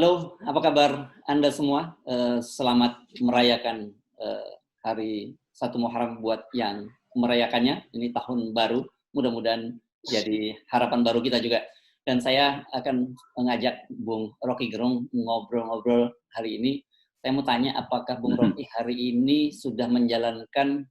Halo, apa kabar Anda semua? Selamat merayakan hari 1 Muharram buat yang merayakannya. Ini tahun baru, mudah-mudahan jadi harapan baru kita juga. Dan saya akan mengajak Bung Rocky Gerung ngobrol-ngobrol hari ini. Saya mau tanya, apakah Bung Rocky hari ini sudah menjalankan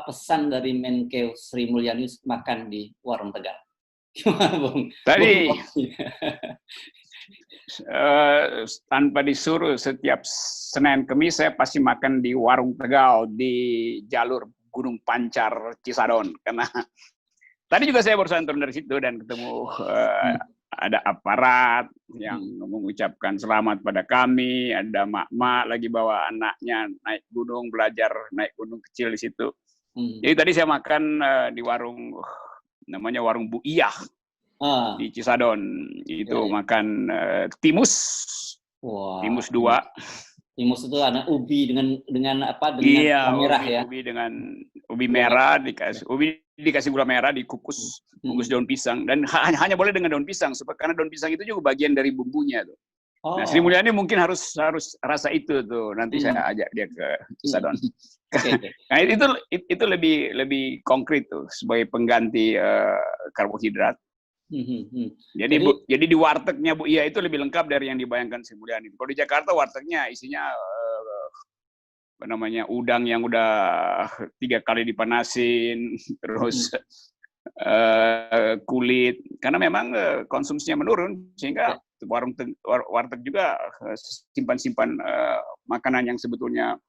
pesan dari Menkeu Sri Mulyani makan di warung Tegal? Gimana, Bung? Tadi tanpa disuruh setiap Senin Kemis saya pasti makan di warung Tegal di jalur Gunung Pancar Cisadon, karena tadi juga saya barusan turun dari situ dan ketemu ada aparat yang mengucapkan selamat pada kami, ada mak-mak lagi bawa anaknya naik gunung, belajar naik gunung kecil di situ. Jadi tadi saya makan di warung namanya warung Bu Iyah. Di Cisadon itu makan timus, timus 2. Timus itu ada ubi dengan apa? Dengan merah ubi, ya? Ubi dengan ubi merah dikasih gula merah, dikukus, bungkus daun pisang, dan hanya boleh dengan daun pisang, karena daun pisang itu juga bagian dari bumbunya tuh. Nah, Sri Mulyani mungkin harus rasa itu tuh. Nanti saya ajak dia ke Cisadon. Nah, itu lebih konkret tuh sebagai pengganti karbohidrat. Jadi di wartegnya Bu Iya itu lebih lengkap dari yang dibayangkan Sri Mulyani. Kalau di Jakarta wartegnya isinya udang yang udah 3 kali dipanasin, terus kulit, karena memang konsumsinya menurun, sehingga warteg juga simpan makanan yang sebetulnya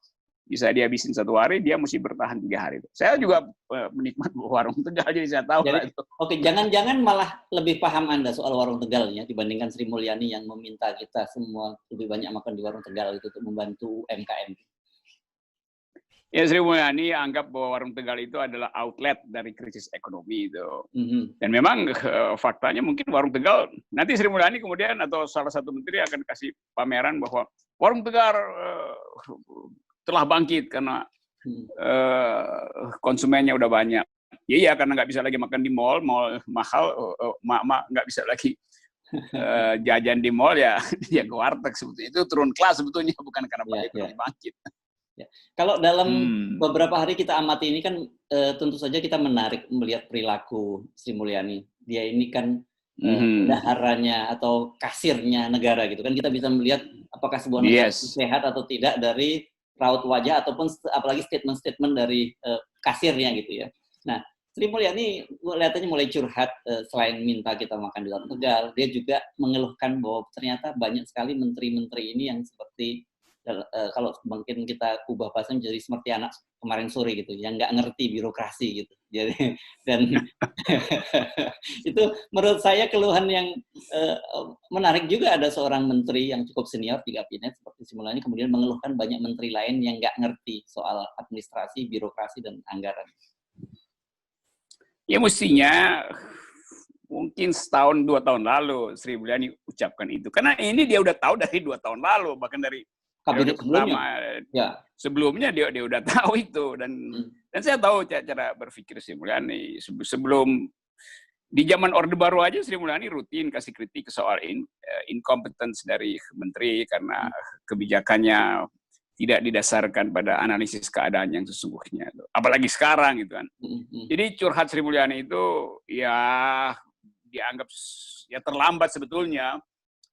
bisa dihabisin 1 hari, dia mesti bertahan 3 hari. Saya juga menikmati warung Tegal, jadi saya tahu lah itu. Oke, jangan-jangan malah lebih paham Anda soal warung Tegal ya, dibandingkan Sri Mulyani yang meminta kita semua lebih banyak makan di warung Tegal itu untuk membantu UMKM. Ya, Sri Mulyani anggap bahwa warung Tegal itu adalah outlet dari krisis ekonomi itu. Dan memang faktanya mungkin warung Tegal, nanti Sri Mulyani kemudian atau salah satu menteri akan kasih pameran bahwa warung Tegal telah bangkit karena konsumennya udah banyak. Iya, karena nggak bisa lagi makan di mall mahal, mak-mak nggak bisa lagi jajan di mall, ya dia ke warteg sebetulnya. Itu turun kelas sebetulnya, bukan karena ekonomi bangkit. Ya. Kalau dalam beberapa hari kita amati ini kan tentu saja kita menarik melihat perilaku Sri Mulyani. Dia ini kan bendaharanya atau kasirnya negara gitu kan, kita bisa melihat apakah sebuah negara sehat atau tidak dari raut wajah ataupun apalagi statement-statement dari kasirnya gitu ya. Nah, Sri Mulyani kelihatannya mulai curhat, selain minta kita makan di warung Tegal, dia juga mengeluhkan bahwa ternyata banyak sekali menteri-menteri ini yang seperti kalau mungkin kita ubah bahasa menjadi seperti anak kemarin sore gitu, yang nggak ngerti birokrasi gitu. Jadi dan itu menurut saya keluhan yang menarik juga. Ada seorang menteri yang cukup senior di kabinet seperti Sri Mulyani kemudian mengeluhkan banyak menteri lain yang nggak ngerti soal administrasi, birokrasi dan anggaran. Ya mestinya mungkin 1-2 tahun lalu Sri Mulyani ucapkan itu, karena ini dia udah tahu dari 2 tahun lalu, bahkan dari kabinet sebelumnya dia udah tahu itu, dan saya tahu cara berpikir Sri Mulyani. Sebelum di zaman Orde Baru aja Sri Mulyani rutin kasih kritik soal incompetence dari menteri karena kebijakannya tidak didasarkan pada analisis keadaan yang sesungguhnya. Apalagi sekarang gitu kan. Jadi curhat Sri Mulyani itu ya dianggap ya terlambat sebetulnya.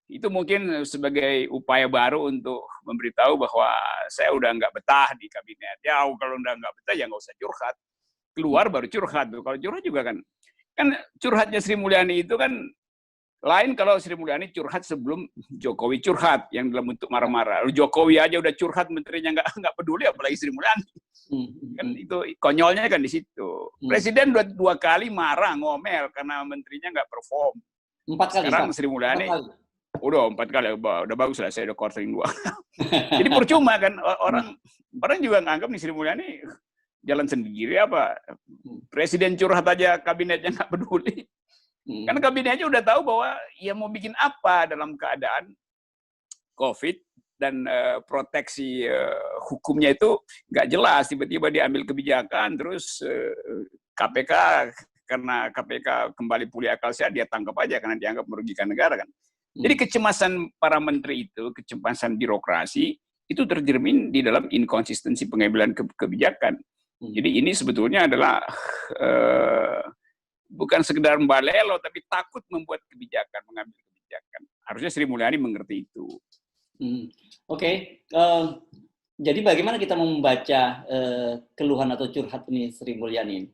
Itu mungkin sebagai upaya baru untuk memberitahu bahwa saya udah nggak betah di kabinet. Ya kalau udah nggak betah ya nggak usah curhat. Keluar baru curhat tuh. Kalau curhat juga kan curhatnya Sri Mulyani itu kan lain kalau Sri Mulyani curhat sebelum Jokowi curhat yang dalam bentuk marah-marah. Jokowi aja udah curhat, menterinya nggak peduli, apalagi Sri Mulyani. Kan itu konyolnya kan di situ. Presiden 2 kali marah ngomel karena menterinya nggak perform. 4 kali. Sekarang Sri Mulyani udah 4 kali, udah bagus lah, saya udah quartering 2. Jadi percuma kan, orang juga nganggap nih Sri Mulyani jalan sendiri apa. Presiden curhat aja kabinetnya nggak peduli. Karena kabinetnya udah tahu bahwa ya mau bikin apa dalam keadaan COVID dan proteksi hukumnya itu nggak jelas. Tiba-tiba diambil kebijakan, terus KPK, karena KPK kembali pulih akal sehat, dia tangkap aja karena dianggap merugikan negara kan. Jadi kecemasan para menteri itu, kecemasan birokrasi, itu tercermin di dalam inkonsistensi pengambilan kebijakan. Jadi ini sebetulnya adalah bukan sekedar balelo, tapi takut membuat kebijakan, mengambil kebijakan. Harusnya Sri Mulyani mengerti itu. Oke. Jadi bagaimana kita membaca keluhan atau curhat ini Sri Mulyani?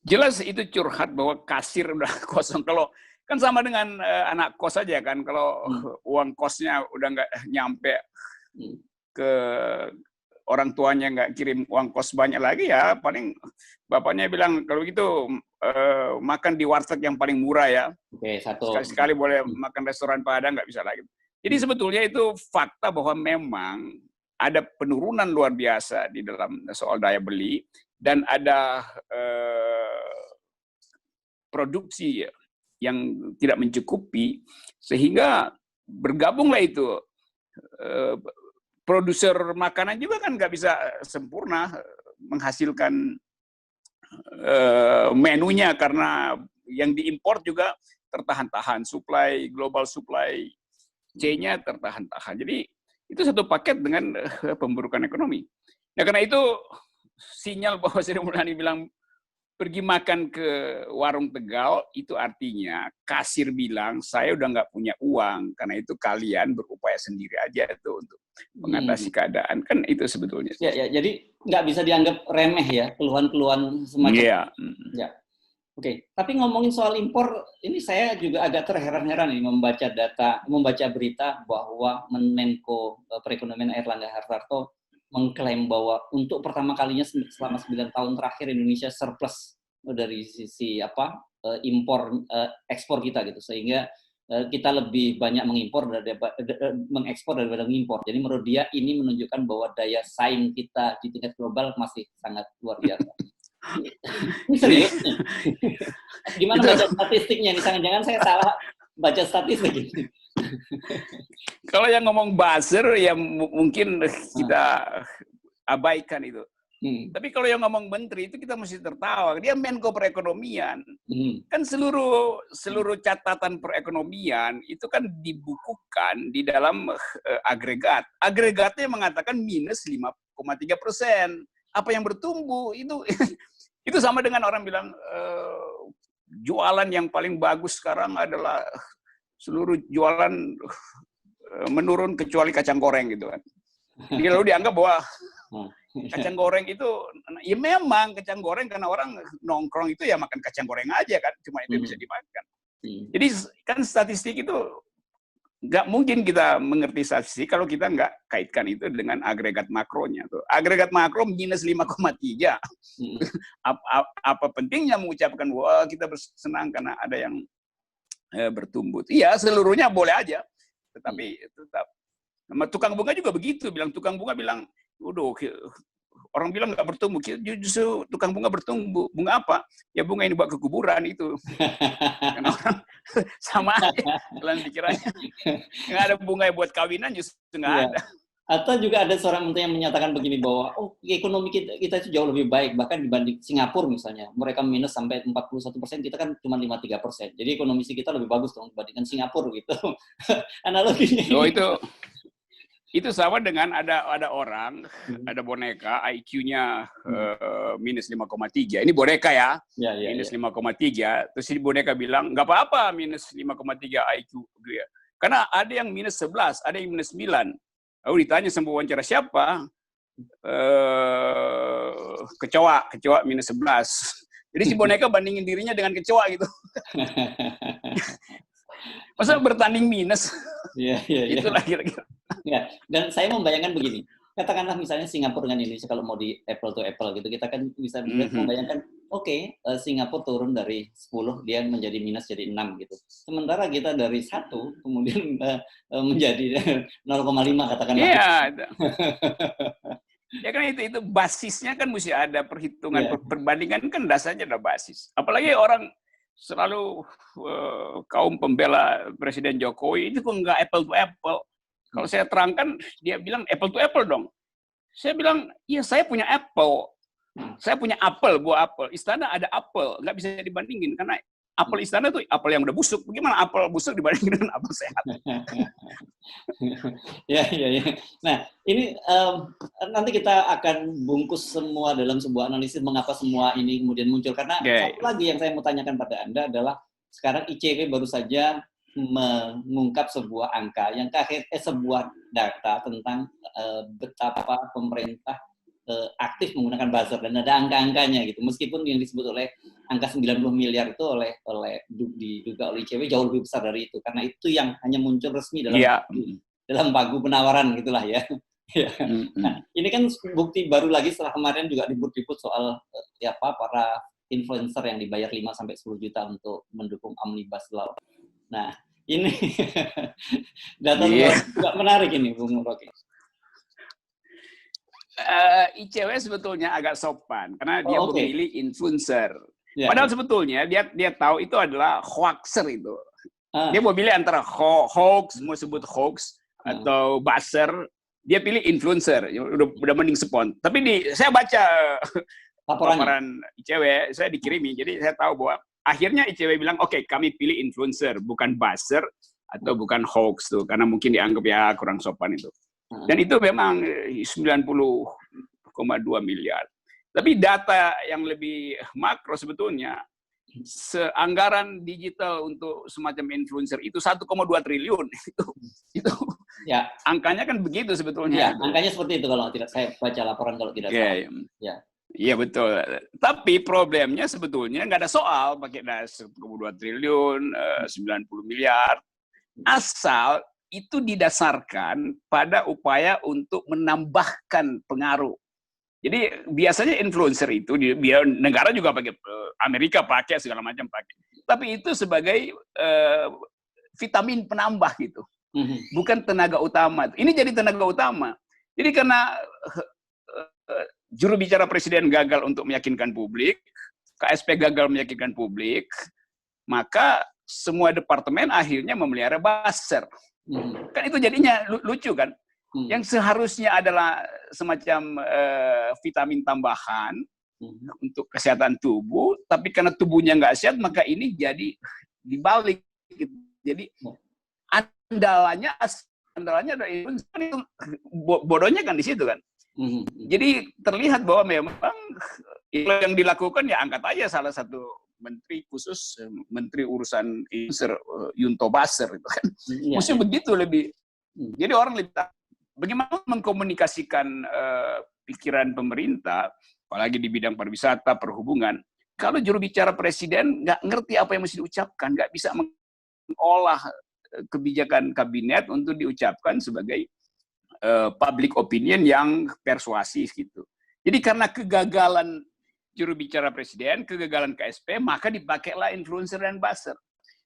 Jelas itu curhat bahwa kasir udah kosong. Kalau kan sama dengan anak kos aja kan, kalau uang kosnya udah nggak nyampe ke orang tuanya, nggak kirim uang kos banyak lagi, ya paling bapaknya bilang kalau gitu makan di warteg yang paling murah ya. Oke, sekali-sekali boleh makan restoran Padang, nggak bisa lagi. Jadi sebetulnya itu fakta bahwa memang ada penurunan luar biasa di dalam soal daya beli, dan ada produksi yang tidak mencukupi, sehingga bergabunglah itu produser makanan juga kan nggak bisa sempurna menghasilkan menunya, karena yang diimpor juga tertahan-tahan, global supply chain-nya tertahan-tahan. Jadi itu satu paket dengan pemburukan ekonomi. Nah, karena itu sinyal bahwa Sri Mulyani bilang pergi makan ke warung Tegal, itu artinya kasir bilang, saya udah nggak punya uang, karena itu kalian berupaya sendiri aja itu untuk mengatasi keadaan. Kan itu sebetulnya. Ya, jadi nggak bisa dianggap remeh ya, keluhan-keluhan semacam ya. Oke, tapi ngomongin soal impor, ini saya juga agak terheran-heran nih membaca berita bahwa Menko Perekonomian Airlangga Hartarto mengklaim bahwa untuk pertama kalinya selama 9 tahun terakhir Indonesia surplus dari sisi ekspor kita gitu, sehingga kita lebih banyak mengekspor daripada mengimpor. Jadi menurut dia ini menunjukkan bahwa daya saing kita di tingkat global masih sangat luar biasa. Ini serius nih. Gimana baca statistiknya nih? Jangan-jangan saya salah baca statistik ini. Kalau yang ngomong buzzer ya mungkin kita abaikan itu. Tapi kalau yang ngomong menteri itu kita mesti tertawa. Dia Menko Perekonomian. Kan seluruh catatan perekonomian itu kan dibukukan di dalam agregat. Agregatnya mengatakan minus 5,3%. Apa yang bertumbuh itu sama dengan orang bilang jualan yang paling bagus sekarang adalah seluruh jualan menurun kecuali kacang goreng gitu kan. Jadi lalu dianggap bahwa kacang goreng itu, ya memang kacang goreng karena orang nongkrong itu ya makan kacang goreng aja kan, cuma itu bisa dimakan. Jadi kan statistik itu nggak mungkin kita mengerti statistik kalau kita nggak kaitkan itu dengan agregat makronya. Tuh. Agregat makro minus 5,3. Apa pentingnya mengucapkan wah kita bersenang karena ada yang bertumbuh? Iya, seluruhnya boleh aja, tetapi tetap. Tukang bunga juga begitu, tukang bunga bilang, udah orang bilang nggak bertumbuh, justru tukang bunga bertumbuh. Bunga apa? Ya bunga ini buat ke kuburan itu. Karena orang sama aja dalam pikirannya. Nggak ada bunga buat kawinan, justru nggak ada. Atau juga ada seorang menteri yang menyatakan begini bahwa ekonomi kita itu jauh lebih baik, bahkan dibanding Singapura misalnya. Mereka minus sampai 41%, kita kan cuma 53%. Jadi ekonomi kita lebih bagus dong dibandingkan Singapura gitu. Analoginya. Oh, itu sama dengan ada orang, ada boneka IQ-nya minus 5,3. Ini boneka ya, minus 5,3. Terus si boneka bilang, nggak apa-apa minus 5,3 IQ. Karena ada yang minus 11, ada yang minus 9. Lalu ditanya sama wawancara siapa? Kecoa minus 11. Jadi si boneka bandingin dirinya dengan kecoa gitu. Masa bertanding minus? Itulah kira-kira. Ya, dan saya membayangkan begini, katakanlah misalnya Singapura dengan Indonesia kalau mau di apple to apple gitu, kita kan bisa membayangkan, Singapura turun dari 10, dia menjadi minus jadi 6 gitu. Sementara kita dari 1 kemudian menjadi 0,5 katakanlah. Iya. Ya kan itu basisnya kan mesti ada perhitungan, perbandingan kan dasarnya ada basis. Apalagi orang selalu kaum pembela Presiden Jokowi itu kok nggak apple to apple. Kalau saya terangkan, dia bilang apple to apple dong. Saya bilang, iya saya punya apple. Saya punya apel, buah apel. Istana ada apel, nggak bisa dibandingin. Karena apel istana tuh apel yang udah busuk. Bagaimana apel busuk dibandingin dengan apel sehat? Ya. Nah, ini nanti kita akan bungkus semua dalam sebuah analisis mengapa semua ini kemudian muncul. Karena satu lagi yang saya mau tanyakan pada Anda adalah sekarang ICW baru saja mengungkap sebuah angka yang sebuah data tentang betapa pemerintah aktif menggunakan buzzer, dan ada angka-angkanya gitu. Meskipun yang disebut oleh angka 90 miliar itu diduga oleh ICW jauh lebih besar dari itu, karena itu yang hanya muncul resmi dalam pagu penawaran gitulah ya. Nah, ini kan bukti baru lagi setelah kemarin juga ribut-ribut soal para influencer yang dibayar 5 sampai 10 juta untuk mendukung Omnibus Law. Nah, ini data juga menarik ini, Bung Rocky. ICW sebetulnya agak sopan karena dia memilih influencer. Padahal sebetulnya dia tahu itu adalah hoaxer itu. Dia mau pilih antara hoax, mau sebut hoax atau buzzer, dia pilih influencer. Udah mending spon. Tapi saya baca laporan ICW, saya dikirimi, jadi saya tahu bahwa akhirnya ICW bilang, oke, kami pilih influencer, bukan buzzer atau bukan hoax tuh, karena mungkin dianggap ya kurang sopan itu. Dan itu memang 90,2 miliar. Tapi data yang lebih makro sebetulnya, seanggaran digital untuk semacam influencer itu 1,2 triliun. Itu ya. Angkanya kan begitu sebetulnya. Ya, angkanya seperti itu kalau tidak saya baca laporan kalau tidak salah. Ya. Iya betul. Tapi problemnya sebetulnya nggak ada soal pakai 1,2 triliun, 90 miliar. Asal itu didasarkan pada upaya untuk menambahkan pengaruh. Jadi biasanya influencer itu, biar negara juga pakai, Amerika pakai, segala macam pakai. Tapi itu sebagai vitamin penambah gitu. Bukan tenaga utama. Ini jadi tenaga utama. Jadi karena juru bicara presiden gagal untuk meyakinkan publik, KSP gagal meyakinkan publik, maka semua departemen akhirnya memelihara buzzer. Kan itu jadinya lucu kan? Yang seharusnya adalah semacam vitamin tambahan untuk kesehatan tubuh, tapi karena tubuhnya nggak sehat, maka ini jadi dibalik. Gitu. Jadi andalannya ada influencer, bodohnya kan di situ kan. Jadi terlihat bahwa memang yang dilakukan ya angkat aja salah satu menteri khusus, menteri urusan influencer, Yunto Basser itu kan. Mesti begitu lebih. Jadi orang lebih bagaimana mengkomunikasikan pikiran pemerintah, apalagi di bidang pariwisata, perhubungan. Kalau juru bicara presiden nggak ngerti apa yang mesti diucapkan, nggak bisa mengolah kebijakan kabinet untuk diucapkan sebagai public opinion yang persuasif gitu. Jadi karena kegagalan juru bicara presiden, kegagalan KSP, maka dipakailah influencer dan buzzer.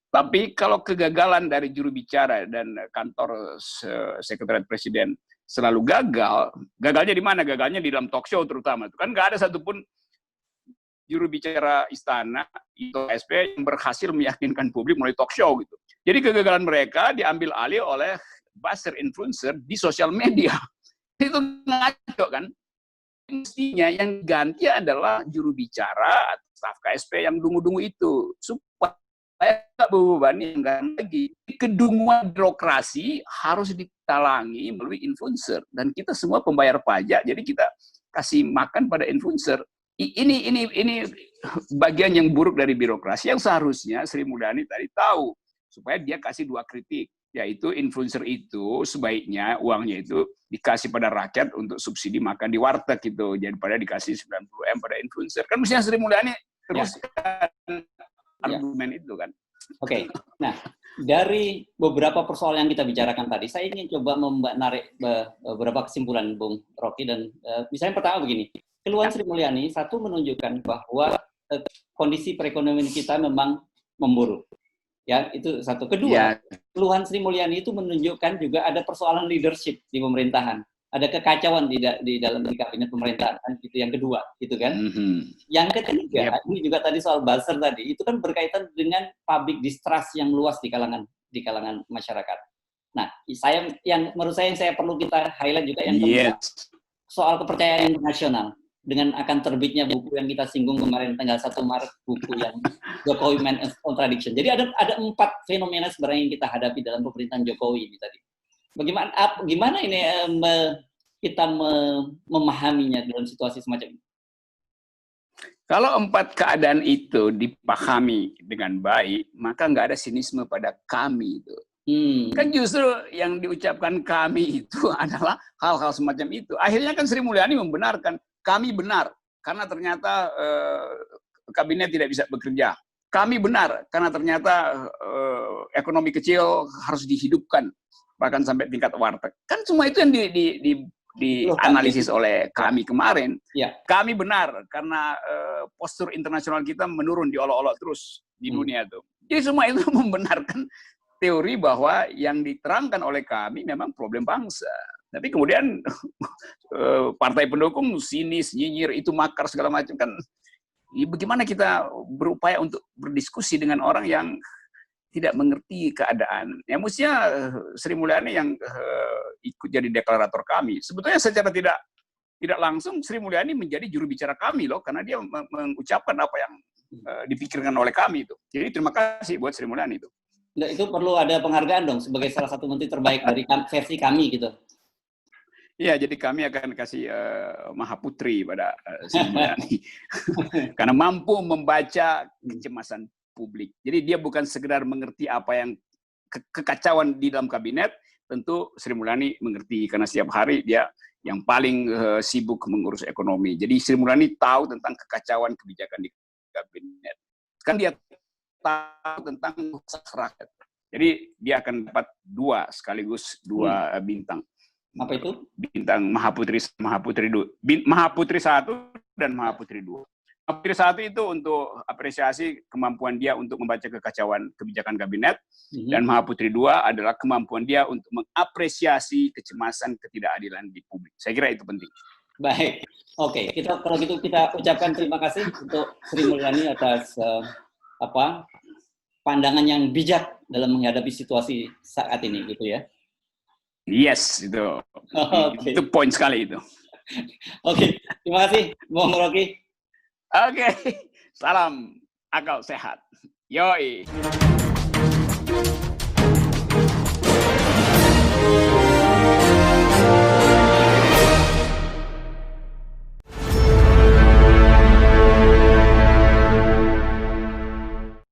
Tapi kalau kegagalan dari juru bicara dan kantor sekretariat presiden selalu gagal, gagalnya di mana? Gagalnya di dalam talk show terutama. Kan nggak ada satupun juru bicara istana atau KSP yang berhasil meyakinkan publik melalui talk show gitu. Jadi kegagalan mereka diambil alih oleh buzzer influencer di sosial media. Itu ngaco kan? Mestinya yang ganti adalah juru bicara atau staf KSP yang dungu-dungu itu supaya nggak membebani yang lagi. Kedunguan birokrasi harus ditalangi melalui influencer, dan kita semua pembayar pajak, jadi kita kasih makan pada influencer. Ini bagian yang buruk dari birokrasi yang seharusnya Sri Mulyani tadi tahu supaya dia kasih 2 kritik. Yaitu influencer itu sebaiknya uangnya itu dikasih pada rakyat untuk subsidi makan di warteg gitu, daripada dikasih 90M pada influencer. Kan mestinya Sri Mulyani teruskan argumen itu kan. Oke. Nah, dari beberapa persoalan yang kita bicarakan tadi, saya ingin coba menarik beberapa kesimpulan, Bung Rocky. Dan misalnya pertama begini, keluhan Sri Mulyani satu menunjukkan bahwa kondisi perekonomian kita memang memburuk. Ya, itu satu. Kedua, keluhan Sri Mulyani itu menunjukkan juga ada persoalan leadership di pemerintahan. Ada kekacauan di dalam kabinet pemerintahan. Itu yang kedua, gitu kan. Yang ketiga, ini juga tadi soal buzzer tadi, itu kan berkaitan dengan public distrust yang luas di kalangan masyarakat. Nah, menurut saya yang saya perlu kita highlight juga yang kedua, soal kepercayaan internasional. dengan akan terbitnya buku yang kita singgung kemarin tanggal 1 Maret, buku yang Jokowi Man of Contradiction. Jadi ada 4 fenomena sebenarnya yang kita hadapi dalam pemerintahan Jokowi ini tadi. Gimana ini kita memahaminya dalam situasi semacam ini? Kalau 4 keadaan itu dipahami dengan baik, maka nggak ada sinisme pada kami itu. Kan justru yang diucapkan kami itu adalah hal-hal semacam itu. Akhirnya kan Sri Mulyani membenarkan, kami benar karena ternyata kabinet tidak bisa bekerja. Kami benar karena ternyata ekonomi kecil harus dihidupkan, bahkan sampai tingkat warteg. Kan semua itu yang dianalisis oleh kami kemarin. Ya. Kami benar karena postur internasional kita menurun, diolok-olok terus di dunia itu. Jadi semua itu membenarkan teori bahwa yang diterangkan oleh kami memang problem bangsa. Tapi kemudian partai pendukung sinis, nyinyir, itu makar segala macam kan. Bagaimana kita berupaya untuk berdiskusi dengan orang yang tidak mengerti keadaan. Ya mestinya Sri Mulyani yang ikut jadi deklarator kami. Sebetulnya secara tidak langsung Sri Mulyani menjadi juru bicara kami loh, karena dia mengucapkan apa yang dipikirkan oleh kami itu. Jadi terima kasih buat Sri Mulyani itu. Nah, itu perlu ada penghargaan dong sebagai salah satu menteri terbaik dari versi kami gitu. Iya, jadi kami akan kasih Mahaputri pada Sri Mulyani. Karena mampu membaca kecemasan publik. Jadi dia bukan sekedar mengerti apa yang kekacauan di dalam kabinet, tentu Sri Mulyani mengerti karena setiap hari dia yang paling sibuk mengurus ekonomi. Jadi Sri Mulyani tahu tentang kekacauan kebijakan di kabinet. Kan dia tahu tentang rakyat. Jadi dia akan dapat 2 sekaligus 2 bintang. Apa itu? Bintang Mahaputri 1 dan Mahaputri 2. Mahaputri 1 itu untuk apresiasi kemampuan dia untuk membaca kekacauan kebijakan kabinet, dan Mahaputri 2 adalah kemampuan dia untuk mengapresiasi kecemasan ketidakadilan di publik. Saya kira itu penting. Baik, oke. Kalau gitu kita ucapkan terima kasih untuk Sri Mulyani atas pandangan yang bijak dalam menghadapi situasi saat ini, gitu ya. Yes, itu. Okay. Itu poin sekali itu. Oke, terima kasih, Bung Rocky. Oke, salam akal sehat. Yoi.